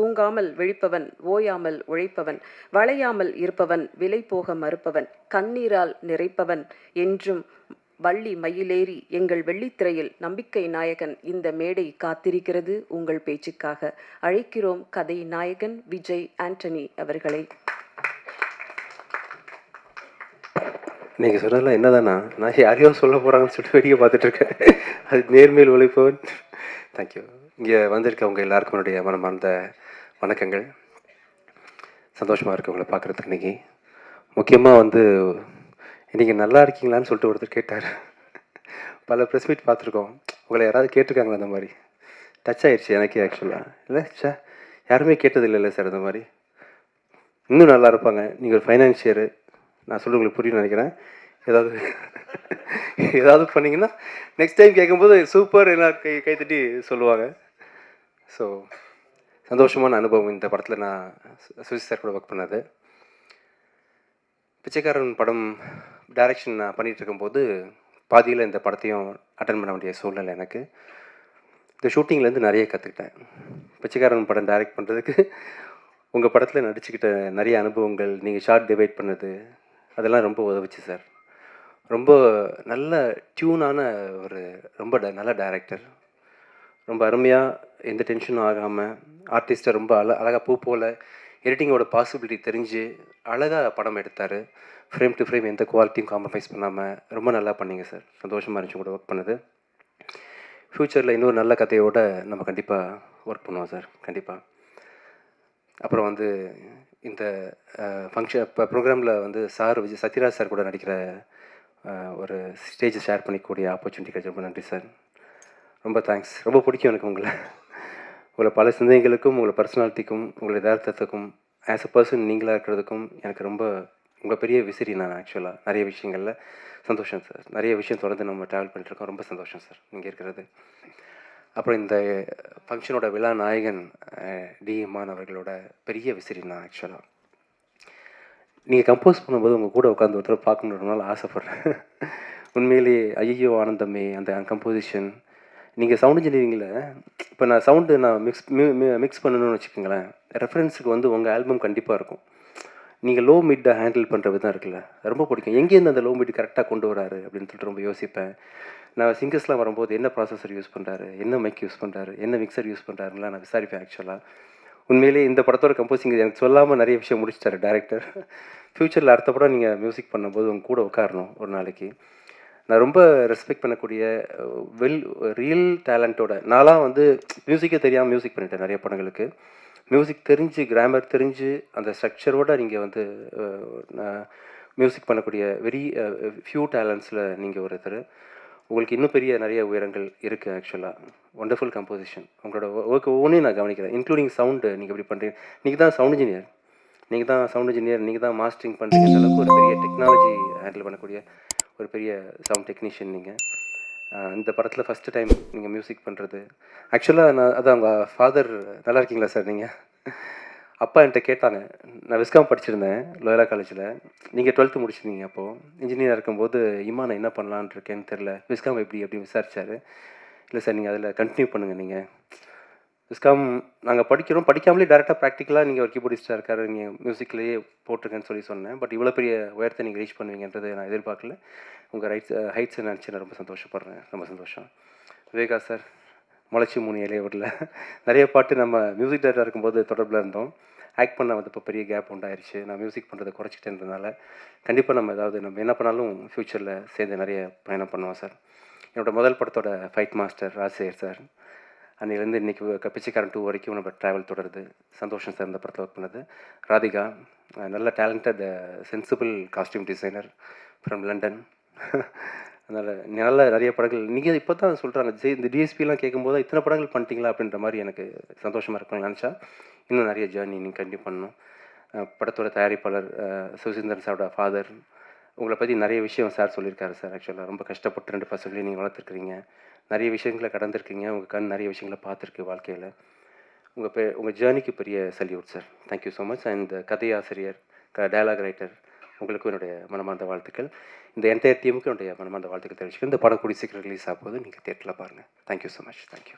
தூங்காமல் விழிப்பவன், ஓயாமல் உழைப்பவன், வளையாமல் இருப்பவன், விலை போக மறுப்பவன், கண்ணீரால் நிறைப்பவன் என்றும் வள்ளி மயிலேறி எங்கள் வெள்ளித்திரையில் நம்பிக்கை நாயகன் இந்த மேடை காத்திருக்கிறது உங்கள் பேச்சுக்காக. அழைக்கிறோம் கதை நாயகன் விஜய் ஆண்டனி அவர்களை. நீங்கள் சொன்னதெல்லாம் என்னதானா, நான் யாரையோ சொல்ல போகிறாங்கன்னு சொல்லிட்டு வேடிக்கை பார்த்துட்டு இருக்கேன். அது நேர்மையில் உழைப்பவன். தேங்க்யூ. இங்கே வந்திருக்கவங்க எல்லாருக்கும் என்னுடைய மனமார்ந்த வணக்கங்கள். சந்தோஷமாக இருக்கு உங்களை பார்க்குறதுக்கு. இன்றைக்கி முக்கியமாக இன்றைக்கி நல்லா இருக்கீங்களான்னு சொல்லிட்டு ஒருத்தர் கேட்டார். பல ப்ரெஸ் மீட் பார்த்துருக்கோம். உங்களை யாராவது கேட்டிருக்காங்களா அந்த மாதிரி? டச் ஆகிடுச்சு எனக்கே ஆக்சுவலாக. இல்லை சார், யாருமே கேட்டதில்லை சார் அந்த மாதிரி. இன்னும் நல்லா இருப்பாங்க. நீங்கள் ஒரு ஃபைனான்சியரு, நான் சொல்ல உங்களுக்கு புரியும்னு நினைக்கிறேன். ஏதாவது பண்ணிங்கன்னா நெக்ஸ்ட் டைம் கேட்கும்போது சூப்பர் எல்லாம் கைத்தட்டி சொல்லுவாங்க. ஸோ சந்தோஷமான அனுபவம் இந்த படத்தில். நான் சுஜித் சார் கூட ஒர்க் பண்ணது. பிச்சைக்காரன் படம் டைரக்ஷன் நான் பண்ணிகிட்டு இருக்கும்போது பாதியில் இந்த படத்தையும் அட்டன் பண்ண வேண்டிய சூழ்நிலை எனக்கு. இந்த ஷூட்டிங்லேருந்து நிறைய கற்றுக்கிட்டேன். பிச்சைக்காரன் படம் டைரக்ட் பண்ணுறதுக்கு உங்கள் படத்தில் நடிச்சுக்கிட்ட நிறைய அனுபவங்கள், நீங்கள் ஷார்ட் டிவைட் பண்ணது, அதெல்லாம் ரொம்ப உதவுச்சு சார். ரொம்ப நல்ல டியூனான ரொம்ப நல்ல டைரக்டர். ரொம்ப அருமையாக, எந்த டென்ஷனும் ஆகாமல், ஆர்டிஸ்ட்டை ரொம்ப அழகாக பூ போல் எடிட்டிங்கோட பாசிபிலிட்டி தெரிஞ்சு அழகாக படம் எடுத்தார். ஃப்ரேம் டு ஃப்ரேம் எந்த குவாலிட்டியும் காம்ப்ரமைஸ் பண்ணாமல் ரொம்ப நல்லா பண்ணிங்க சார். சந்தோஷமாக இருந்துச்சு கூட ஒர்க் பண்ணது. ஃப்யூச்சரில் இன்னொரு நல்ல கதையோடு நம்ம கண்டிப்பாக ஒர்க் பண்ணுவோம் சார், கண்டிப்பாக. அப்புறம் இந்த ஃபங்க்ஷன் இப்போ ப்ரோக்ராமில் சார் விஜய் சத்யராஜ் சார் கூட நடிக்கிற ஒரு ஸ்டேஜை ஷேர் பண்ணிக்கூடிய ஆப்பர்ச்சுனிட்டி கிடைச்சி ரொம்ப நன்றி சார். ரொம்ப தேங்க்ஸ். ரொம்ப பிடிக்கும் எனக்கு உங்களை பல சிந்தனைகளுக்கும், உங்களை பர்சனாலிட்டிக்கும், உங்களை யதார்த்தத்துக்கும், ஆஸ் அ பர்சன் நீங்களாக இருக்கிறதுக்கும் எனக்கு ரொம்ப உங்கள் பெரிய விசிறி நான் ஆக்சுவலாக நிறைய விஷயங்களில். சந்தோஷம் சார். நிறைய விஷயம் தொடர்ந்து நம்ம ட்ராவல் பண்ணிட்டுருக்கோம். ரொம்ப சந்தோஷம் சார் நீங்கள் இருக்கிறது. அப்புறம் இந்த ஃபங்க்ஷனோட விழா நாயகன் டிஎம்மான் அவர்களோட பெரிய விசிறி நான் ஆக்சுவலாக. நீங்கள் கம்போஸ் பண்ணும்போது உங்கள் கூட உட்காந்து ஒருத்தர் பார்க்கணுன்றனால ஆசைப்பட்றேன். உண்மையிலேயே ஐயோ ஆனந்தமே அந்த கம்போசிஷன். நீங்கள் சவுண்ட் இன்ஜினியரிங்கில் இப்போ நான் சவுண்டு மிக்ஸ் பண்ணணும்னு வச்சுக்கோங்களேன், ரெஃபரன்ஸுக்கு உங்கள் ஆல்பம் கண்டிப்பாக இருக்கும். நீங்கள் லோ மிட்டை ஹேண்டில் பண்ணுற விதம் இருக்குல்ல, ரொம்ப பிடிக்கும். எங்கேருந்து அந்த லோ மிட் கரெக்டாக கொண்டு வராரு அப்படின்னு சொல்லிட்டு ரொம்ப யோசிப்பேன். நான் சிங்கர்ஸ்லாம் வரும்போது என்ன ப்ராசஸர் யூஸ் பண்ணுறாரு, என்ன மைக் யூஸ் பண்ணுறாரு, என்ன மிக்சர் யூஸ் பண்ணுறாருலாம் நான் விசாரிப்பேன் ஆக்சுவலாக. உண்மையிலேயே இந்த படத்தோட கம்போசிங் எனக்கு சொல்லாமல் நிறைய விஷயம் முடிச்சிட்டாரு டேரக்டர். ஃப்யூச்சரில் அடுத்த படம் நீங்கள் மியூசிக் பண்ணும்போது உங்கள் கூட உட்காரணும் ஒரு நாளைக்கு. நான் ரொம்ப ரெஸ்பெக்ட் பண்ணக்கூடிய ரியல் டேலண்ட்டோட நான்லாம் மியூசிக்கே தெரியாமல் மியூசிக் பண்ணிட்டேன் நிறைய படங்களுக்கு. மியூசிக் தெரிஞ்சு, கிராமர் தெரிஞ்சு, அந்த ஸ்ட்ரக்சரோடு நீங்கள் மியூசிக் பண்ணக்கூடிய வெரி ஃபியூ டேலண்ட்ஸில் நீங்கள் ஒருத்தர். உங்களுக்கு இன்னும் பெரிய நிறைய உயரங்கள் இருக்குது ஆக்சுவலாக. Wonderful composition. உங்களோட ஒர்க் ஒவ்வொன்றையும் நான் கவனிக்கிறேன், இன்க்ளூடிங் சவுண்டு. நீங்கள் எப்படி பண்ணுறீங்க, நீங்கள் தான் சவுண்ட் இன்ஜினியர், நீங்கள் தான் மாஸ்டரிங் பண்ணுறீங்க. அளவுக்கு ஒரு பெரிய டெக்னாலஜி ஹேண்டில் பண்ணக்கூடிய ஒரு பெரிய சவுண்ட் டெக்னீஷியன் நீங்கள். இந்த படத்தில் ஃபஸ்ட்டு டைம் நீங்கள் மியூசிக் பண்ணுறது ஆக்சுவலாக அதான் உங்கள் ஃபாதர். நல்லா இருக்கீங்களா சார்? நீங்கள் அப்பா என்கிட்ட கேட்டாங்க. நான் விஸ்காம் படிச்சிருந்தேன் லோயலா காலேஜில். நீங்கள் 12th முடிச்சிருந்தீங்க. அப்போது இன்ஜினியராக இருக்கும்போது நான் என்ன பண்ணலான்னு இருக்கேன்னு தெரில, விஸ்காம் எப்படி அப்படின்னு விசாரித்தார். இல்லை சார், நீங்கள் அதில் கண்டினியூ பண்ணுங்கள். நீங்கள் விஸ்காம் நாங்கள் படிக்காமலே டேரெக்டாக ப்ராக்டிக்கலாக நீங்கள் ஒரு கீபோர்டிஸ்டாக இருக்காரு, நீங்கள் மியூசிக்லேயே போட்டிருக்கேன்னு சொன்னேன். பட் இவ்வளோ பெரிய உயரத்தை நீங்கள் ரீச் பண்ணுவீங்கன்றது நான் எதிர்பார்க்கல. உங்கள் ஹைட்ஸை நினச்சி நான் ரொம்ப சந்தோஷப்படுறேன். ரொம்ப சந்தோஷம். விவேகா சார், முளைச்சி 3 இலையோரில் நிறைய பாட்டு நம்ம மியூசிக் டைரக்டராக இருக்கும்போது தொடர்பில் இருந்தோம். ஆக்ட் பண்ண இப்போ பெரிய கேப் உண்டாயிருச்சு. நான் மியூசிக் பண்ணுறதை குறைச்சிட்டேன்றதுனால கண்டிப்பாக நம்ம என்ன பண்ணாலும் ஃப்யூச்சரில் சேர்ந்து நிறைய பயணம் பண்ணுவோம் சார். என்னோடய முதல் படத்தோட ஃபைட் மாஸ்டர் ராஜசேகர் சார். அன்றைலேருந்து இன்றைக்கி பிச்சைக்காரன் 2 வரைக்கும் நம்ம ட்ராவல் தொடருது. சந்தோஷம் சார் இந்த படத்தில் ஒர்க் பண்ணது. ராதிகா, நல்ல talented sensible costume designer from London. அதனால் நிறைய படங்கள் நீங்கள் இப்போ தான் சொல்கிறாங்க. இந்த டிஎஸ்பிலாம் கேட்கும்போது இத்தனை படங்கள் பண்ணிட்டீங்களா அப்படின்ற மாதிரி எனக்கு சந்தோஷமாக இருக்குன்னு நினச்சா. இன்னும் நிறைய ஜேர்னி நீங்கள் கண்டிப்பாக பண்ணணும். படத்தோட தயாரிப்பாளர் சுசீந்திரன் சாரோட ஃபாதர், உங்களை பற்றி நிறைய விஷயம் சார் சொல்லியிருக்காரு சார். ஆக்சுவலாக ரொம்ப கஷ்டப்பட்டு 2 பசங்களையும் நீங்கள் வளர்த்துருக்குறீங்க. நிறைய விஷயங்களை கடந்திருக்கீங்க. உங்கள் கண் நிறைய விஷயங்களை பார்த்துருக்கு வாழ்க்கையில். உங்கள் ஜேர்னிக்கு பெரிய salute sir. Thank you so much. And கதையாசிரியர், டயலாக் ரைட்டர், உங்களுக்கும் என்னுடைய மனமார்ந்த வாழ்த்துக்கள். இந்த என்டையர் டீமுக்கும் என்னுடைய மனமார்ந்த வாழ்த்துக்கள் தெரிவிச்சுக்கிறேன். இந்த படம் கூடிய சீக்கிரம் ரிலீஸ் ஆகும்போது நீங்கள் தியேட்டரில் பாருங்கள். Thank you so much. தேங்க்யூ.